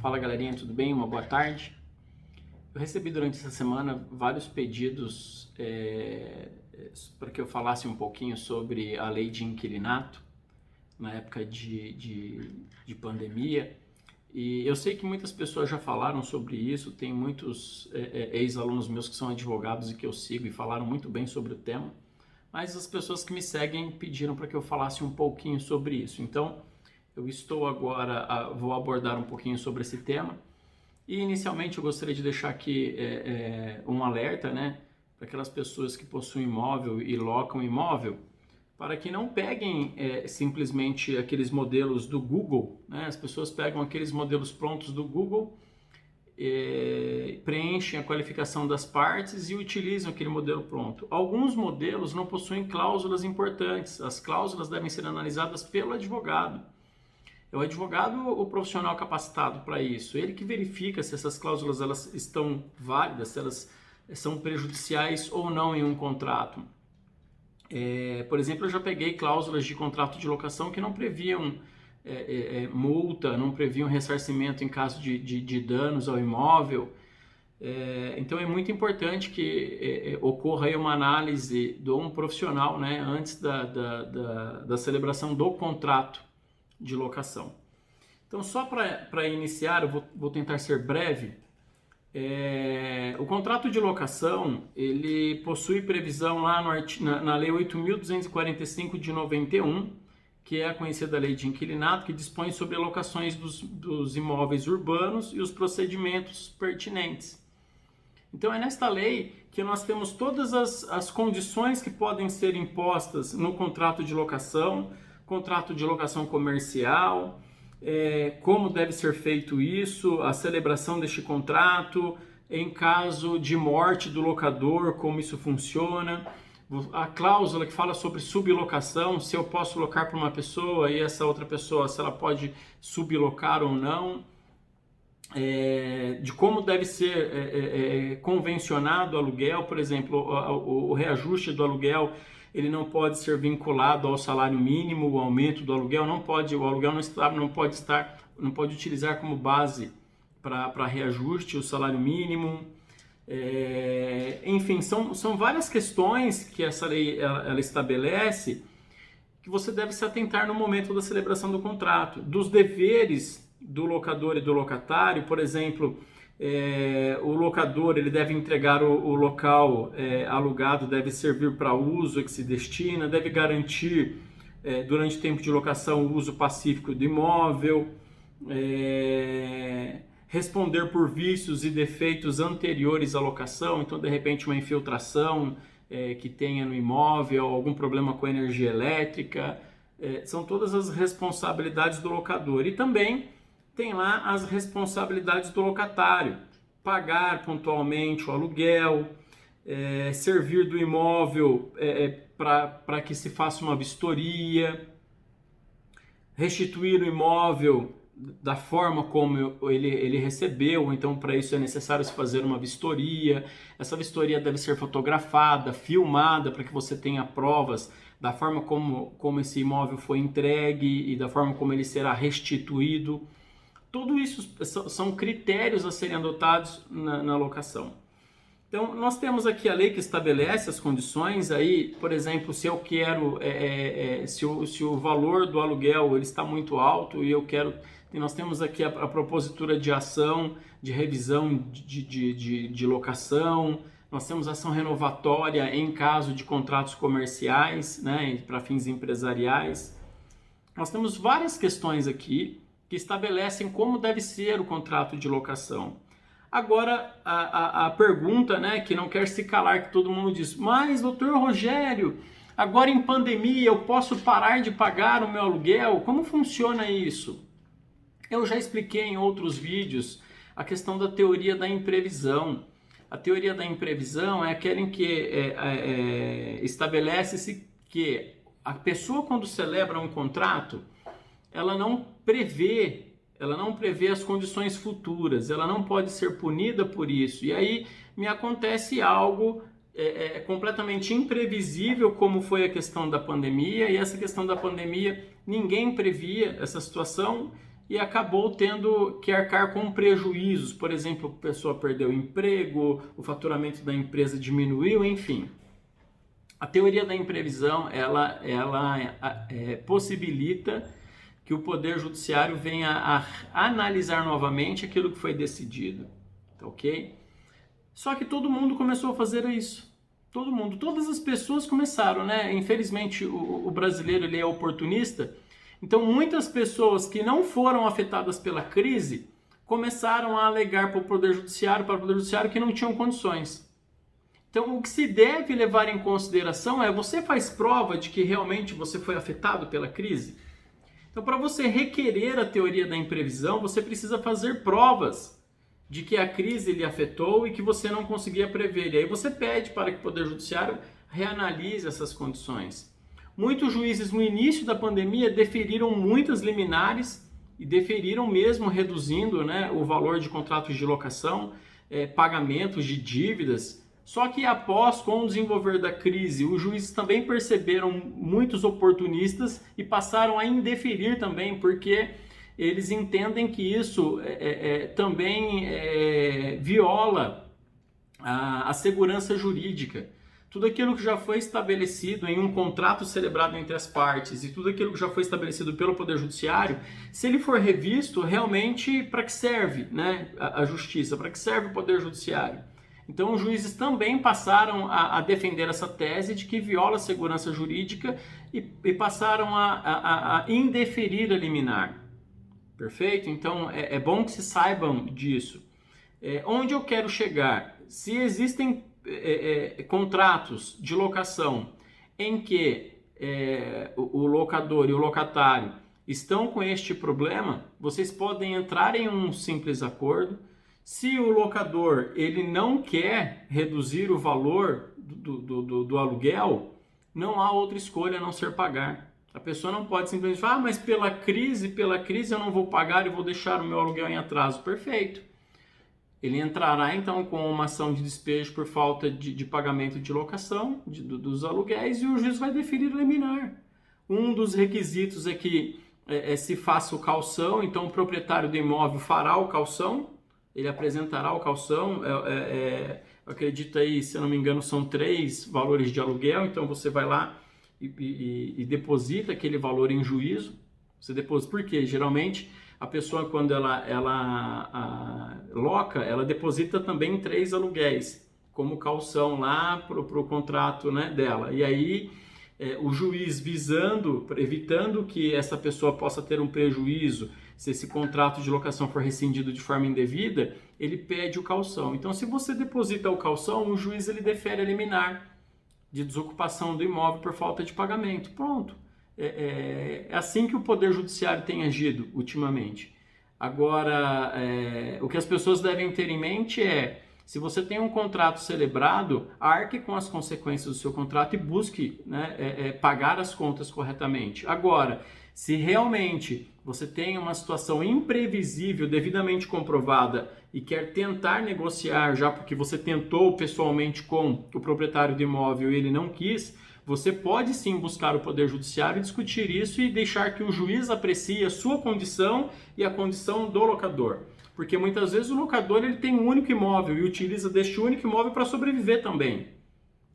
Fala galerinha, tudo bem? Uma boa tarde. Eu recebi durante essa semana vários pedidos para que eu falasse um pouquinho sobre a lei de inquilinato na época de pandemia. E eu sei que muitas pessoas já falaram sobre isso, tem muitos ex-alunos meus que são advogados e que eu sigo e falaram muito bem sobre o tema, mas as pessoas que me seguem pediram para que eu falasse um pouquinho sobre isso. Então, eu estou agora, vou abordar um pouquinho sobre esse tema. E inicialmente eu gostaria de deixar aqui um alerta, né, para aquelas pessoas que possuem imóvel e locam imóvel, para que não peguem simplesmente aqueles modelos do Google, né? As pessoas pegam aqueles modelos prontos do Google, preenchem a qualificação das partes e utilizam aquele modelo pronto. Alguns modelos não possuem cláusulas importantes, as cláusulas devem ser analisadas pelo advogado. É o advogado o profissional capacitado para isso, ele que verifica se essas cláusulas elas estão válidas, se elas são prejudiciais ou não em um contrato. Por exemplo, eu já peguei cláusulas de contrato de locação que não previam multa, não previam ressarcimento em caso de danos ao imóvel. Então é muito importante que ocorra aí uma análise de um profissional, né, antes da celebração do contrato de locação. Então, só para iniciar, eu vou tentar ser breve. O contrato de locação, ele possui previsão lá na Lei 8.245 de 91, que é a conhecida Lei de Inquilinato, que dispõe sobre locações dos imóveis urbanos e os procedimentos pertinentes. Então, é nesta lei que nós temos todas as condições que podem ser impostas no contrato de locação comercial, como deve ser feito isso, a celebração deste contrato, em caso de morte do locador, como isso funciona, a cláusula que fala sobre sublocação, se eu posso locar para uma pessoa e essa outra pessoa, se ela pode sublocar ou não, de como deve ser convencionado o aluguel, por exemplo, o reajuste do aluguel, ele não pode ser vinculado ao salário mínimo, o aumento do aluguel não pode, o aluguel não pode utilizar como base para reajuste o salário mínimo. Enfim, são várias questões que essa lei ela estabelece que você deve se atentar no momento da celebração do contrato, dos deveres do locador e do locatário. Por exemplo, o locador ele deve entregar o local alugado, deve servir para uso a que se destina, deve garantir durante o tempo de locação o uso pacífico do imóvel, responder por vícios e defeitos anteriores à locação, então de repente uma infiltração que tenha no imóvel, algum problema com a energia elétrica, são todas as responsabilidades do locador. E também tem lá as responsabilidades do locatário: pagar pontualmente o aluguel, servir do imóvel para que se faça uma vistoria, restituir o imóvel da forma como ele recebeu. Então, para isso é necessário se fazer uma vistoria. Essa vistoria deve ser fotografada, filmada, para que você tenha provas da forma como esse imóvel foi entregue e da forma como ele será restituído. Tudo isso são critérios a serem adotados na locação. Então, nós temos aqui a lei que estabelece as condições. Aí, por exemplo, se eu quero, se o valor do aluguel ele está muito alto e eu quero, nós temos aqui a propositura de ação, de revisão de locação, nós temos ação renovatória em caso de contratos comerciais, né, para fins empresariais. Nós temos várias questões aqui que estabelecem como deve ser o contrato de locação. Agora, a pergunta, né, que não quer se calar, que todo mundo diz: mas, doutor Rogério, agora em pandemia eu posso parar de pagar o meu aluguel? Como funciona isso? Eu já expliquei em outros vídeos a questão da teoria da imprevisão. A teoria da imprevisão é aquela em que estabelece-se que a pessoa, quando celebra um contrato, ela não prevê as condições futuras, ela não pode ser punida por isso. E aí me acontece algo completamente imprevisível, como foi a questão da pandemia, e essa questão da pandemia ninguém previa essa situação, e acabou tendo que arcar com prejuízos. Por exemplo, a pessoa perdeu o emprego, o faturamento da empresa diminuiu, enfim. A teoria da imprevisão, ela possibilita que o Poder Judiciário venha a analisar novamente aquilo que foi decidido, tá ok? Só que todo mundo começou a fazer isso. Todo mundo, todas as pessoas começaram, né? Infelizmente, o brasileiro ele é oportunista, então muitas pessoas que não foram afetadas pela crise começaram a alegar para o Poder Judiciário que não tinham condições. Então, o que se deve levar em consideração é: você faz prova de que realmente você foi afetado pela crise? Então, para você requerer a teoria da imprevisão, você precisa fazer provas de que a crise lhe afetou e que você não conseguia prever. E aí você pede para que o Poder Judiciário reanalise essas condições. Muitos juízes no início da pandemia deferiram muitas liminares e deferiram mesmo reduzindo, né, o valor de contratos de locação, pagamentos de dívidas. Só que após, com o desenvolver da crise, os juízes também perceberam muitos oportunistas e passaram a indeferir também, porque eles entendem que isso também viola a segurança jurídica. Tudo aquilo que já foi estabelecido em um contrato celebrado entre as partes e tudo aquilo que já foi estabelecido pelo Poder Judiciário, se ele for revisto, realmente para que serve, né, a justiça, para que serve o Poder Judiciário? Então, os juízes também passaram a defender essa tese de que viola a segurança jurídica e passaram a indeferir a liminar. Perfeito? Então, é bom que se saibam disso. Onde eu quero chegar? Se existem contratos de locação em que o locador e o locatário estão com este problema, vocês podem entrar em um simples acordo. Se o locador ele não quer reduzir o valor do aluguel, não há outra escolha a não ser pagar. A pessoa não pode simplesmente falar: mas pela crise eu não vou pagar e vou deixar o meu aluguel em atraso. Perfeito. Ele entrará então com uma ação de despejo por falta de pagamento de locação dos aluguéis e o juiz vai deferir liminar. Um dos requisitos é que se faça o calção, então o proprietário do imóvel fará o calção. Ele apresentará o calção, acredito aí, se eu não me engano, são 3 valores de aluguel, então você vai lá e deposita aquele valor em juízo. Você deposita, por quê? Geralmente a pessoa, quando ela loca, ela deposita também 3 aluguéis, como calção lá para o contrato, né, dela. E aí o juiz evitando que essa pessoa possa ter um prejuízo, se esse contrato de locação for rescindido de forma indevida, ele pede o calção. Então, se você deposita o calção, o juiz ele defere a liminar de desocupação do imóvel por falta de pagamento. Pronto. É assim que o Poder Judiciário tem agido ultimamente. Agora, o que as pessoas devem ter em mente é: se você tem um contrato celebrado, arque com as consequências do seu contrato e busque, né, pagar as contas corretamente. Agora, se realmente você tem uma situação imprevisível, devidamente comprovada, e quer tentar negociar, já porque você tentou pessoalmente com o proprietário do imóvel e ele não quis, você pode sim buscar o Poder Judiciário e discutir isso e deixar que o juiz aprecie a sua condição e a condição do locador. Porque muitas vezes o locador ele tem um único imóvel e utiliza deste único imóvel para sobreviver também.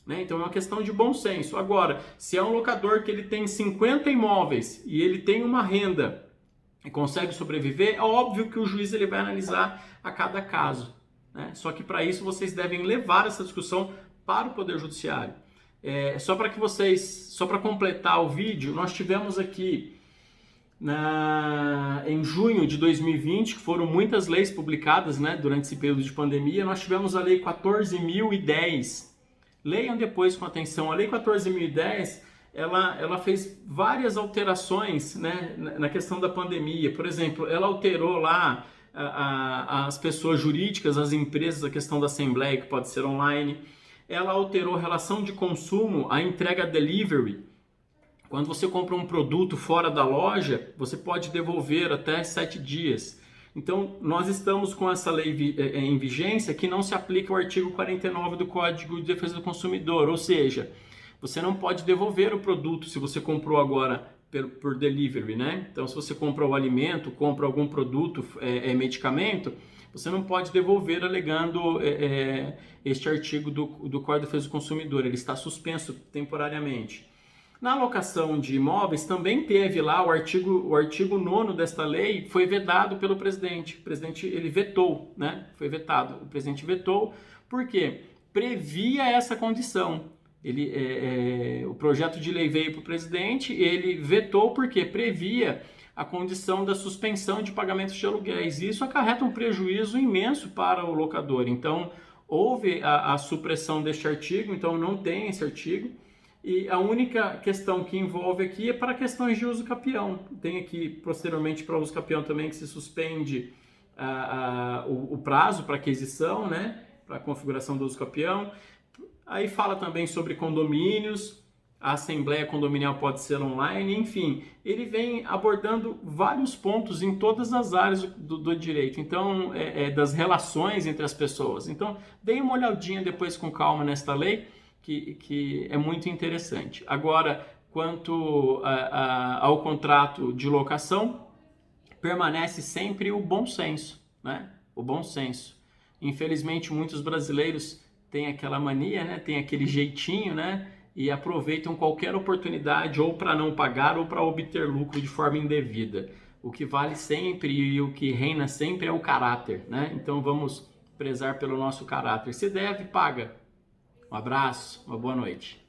Né? Então é uma questão de bom senso. Agora, se é um locador que ele tem 50 imóveis e ele tem uma renda e consegue sobreviver, é óbvio que o juiz ele vai analisar a cada caso. Né? Só que para isso vocês devem levar essa discussão para o Poder Judiciário. Só para completar o vídeo, nós tivemos aqui em junho de 2020, que foram muitas leis publicadas, né, durante esse período de pandemia. Nós tivemos a Lei 14.010. Leiam depois com atenção. A Lei 14.010, ela fez várias alterações, né, na questão da pandemia. Por exemplo, ela alterou lá as pessoas jurídicas, as empresas, a questão da assembleia, que pode ser online. Ela alterou a relação de consumo, a entrega delivery. Quando você compra um produto fora da loja, você pode devolver até 7 dias. Então, nós estamos com essa lei em vigência que não se aplica o artigo 49 do Código de Defesa do Consumidor, ou seja, você não pode devolver o produto se você comprou agora por delivery, né? Então, se você compra o alimento, compra algum produto, medicamento, você não pode devolver alegando este artigo do Código de Defesa do Consumidor, ele está suspenso temporariamente. Na locação de imóveis também teve lá o artigo 9º desta lei, foi vedado pelo presidente. O presidente, ele vetou, né? Foi vetado. O presidente vetou porque previa essa condição. O projeto de lei veio para o presidente, ele vetou porque previa a condição da suspensão de pagamentos de aluguéis. Isso acarreta um prejuízo imenso para o locador. Então, houve a supressão deste artigo, então não tem esse artigo. E a única questão que envolve aqui é para questões de uso capião. Tem aqui, posteriormente, para uso capião também, que se suspende o prazo para aquisição, né? Para a configuração do uso capião. Aí fala também sobre condomínios, a assembleia condominial pode ser online, enfim. Ele vem abordando vários pontos em todas as áreas do direito, então, das relações entre as pessoas. Então, dê uma olhadinha depois com calma nesta lei, que é muito interessante. Agora, quanto ao contrato de locação, permanece sempre o bom senso, né? O bom senso. Infelizmente, muitos brasileiros têm aquela mania, né? Tem aquele jeitinho, né? E aproveitam qualquer oportunidade ou para não pagar ou para obter lucro de forma indevida. O que vale sempre e o que reina sempre é o caráter, né? Então vamos prezar pelo nosso caráter. Se deve, paga. Um abraço, uma boa noite.